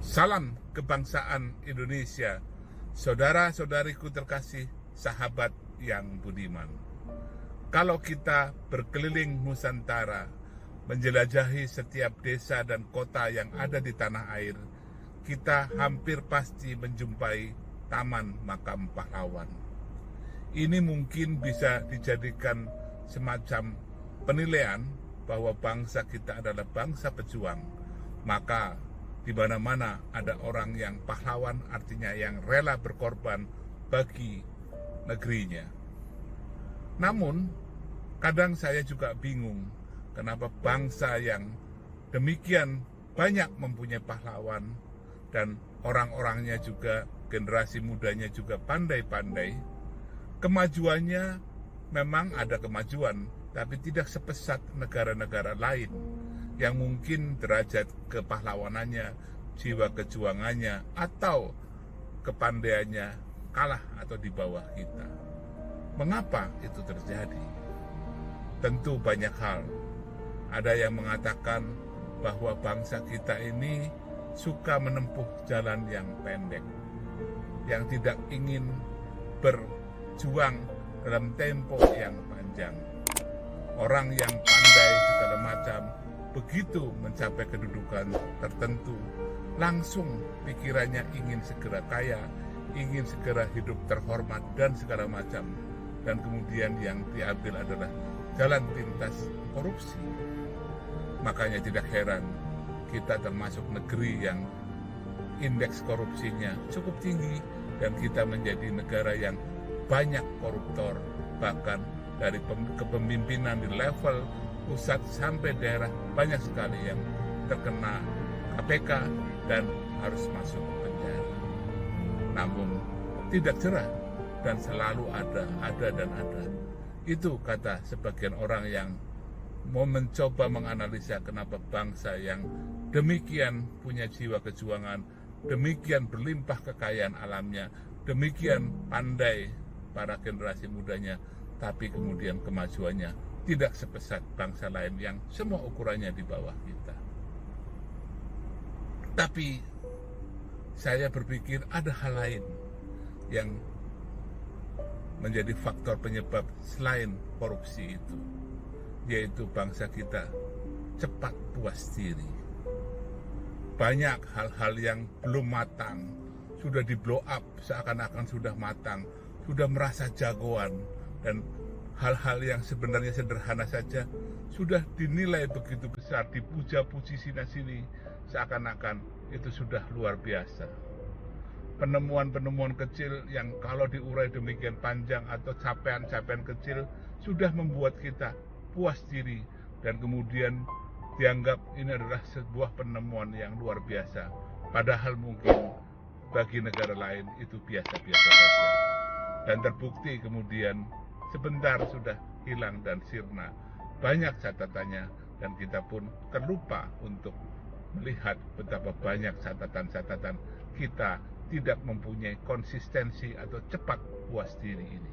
Salam kebangsaan Indonesia, saudara-saudariku terkasih, sahabat yang budiman. Kalau kita berkeliling Nusantara, menjelajahi setiap desa dan kota yang ada di tanah air, kita hampir pasti menjumpai Taman Makam Pahlawan. Ini mungkin bisa dijadikan semacam penilaian bahwa bangsa kita adalah bangsa pejuang. Maka di mana-mana ada orang yang pahlawan, artinya yang rela berkorban bagi negerinya. Namun, kadang saya juga bingung kenapa bangsa yang demikian banyak mempunyai pahlawan dan orang-orangnya juga, generasi mudanya juga pandai-pandai, kemajuannya memang ada kemajuan, tapi tidak sepesat negara-negara lain yang mungkin derajat kepahlawanannya, jiwa kejuangannya, atau kepandaiannya kalah atau di bawah kita. Mengapa itu terjadi? Tentu banyak hal. Ada yang mengatakan bahwa bangsa kita ini suka menempuh jalan yang pendek, yang tidak ingin berjuang dalam tempo yang panjang. Orang yang pandai segala macam, begitu mencapai kedudukan tertentu, langsung pikirannya ingin segera kaya, ingin segera hidup terhormat dan segala macam. Dan kemudian yang diambil adalah jalan pintas korupsi. Makanya tidak heran kita termasuk negeri yang indeks korupsinya cukup tinggi dan kita menjadi negara yang banyak koruptor, bahkan dari kepemimpinan di level pusat sampai daerah banyak sekali yang terkena KPK dan harus masuk penjara. Namun tidak cerah dan selalu ada dan ada. Itu kata sebagian orang yang mau mencoba menganalisa kenapa bangsa yang demikian punya jiwa kejuangan, demikian berlimpah kekayaan alamnya, demikian pandai para generasi mudanya, tapi kemudian kemajuannya tidak sepesat bangsa lain yang semua ukurannya di bawah kita. Tapi saya berpikir ada hal lain yang menjadi faktor penyebab selain korupsi itu, yaitu bangsa kita cepat puas diri. Banyak hal-hal yang belum matang sudah di blow up seakan-akan sudah matang, sudah merasa jagoan, dan hal-hal yang sebenarnya sederhana saja sudah dinilai begitu besar, dipuja-puji sini-sini, seakan-akan itu sudah luar biasa. Penemuan-penemuan kecil yang kalau diurai demikian panjang atau capaian-capaian kecil sudah membuat kita puas diri dan kemudian dianggap ini adalah sebuah penemuan yang luar biasa. Padahal mungkin bagi negara lain itu biasa-biasa saja. Dan terbukti kemudian sebentar sudah hilang dan sirna. Banyak catatannya dan kita pun terlupa untuk melihat betapa banyak catatan-catatan kita tidak mempunyai konsistensi atau cepat puas diri ini.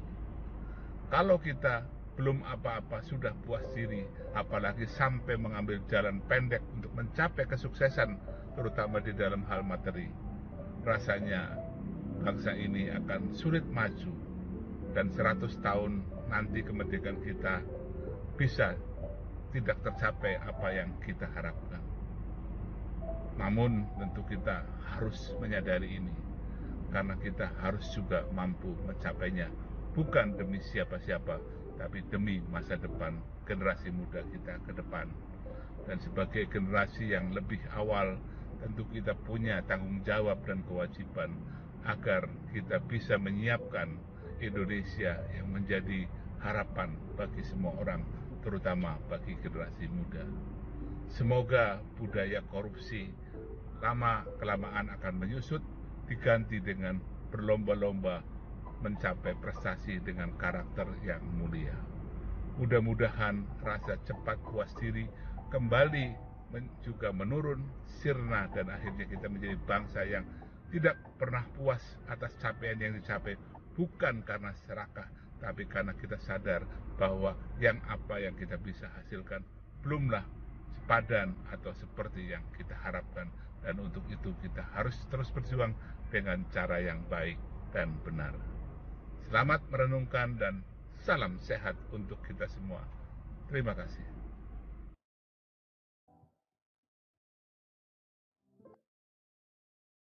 Kalau kita belum apa-apa sudah puas diri, apalagi sampai mengambil jalan pendek untuk mencapai kesuksesan, terutama di dalam hal materi, rasanya bangsa ini akan sulit maju. Dan 100 tahun nanti kemerdekaan kita bisa tidak tercapai apa yang kita harapkan. Namun tentu kita harus menyadari ini, karena kita harus juga mampu mencapainya, bukan demi siapa-siapa, tapi demi masa depan generasi muda kita ke depan. Dan sebagai generasi yang lebih awal, tentu kita punya tanggung jawab dan kewajiban agar kita bisa menyiapkan Indonesia yang menjadi harapan bagi semua orang, terutama bagi generasi muda. Semoga budaya korupsi lama-kelamaan akan menyusut, diganti dengan berlomba-lomba mencapai prestasi dengan karakter yang mulia. Mudah-mudahan rasa cepat puas diri kembali juga menurun, sirna, dan akhirnya kita menjadi bangsa yang tidak pernah puas atas capaian yang dicapai, bukan karena serakah, tapi karena kita sadar bahwa apa yang kita bisa hasilkan belumlah sepadan atau seperti yang kita harapkan, dan untuk itu kita harus terus berjuang dengan cara yang baik dan benar. Selamat merenungkan dan salam sehat untuk kita semua. Terima kasih.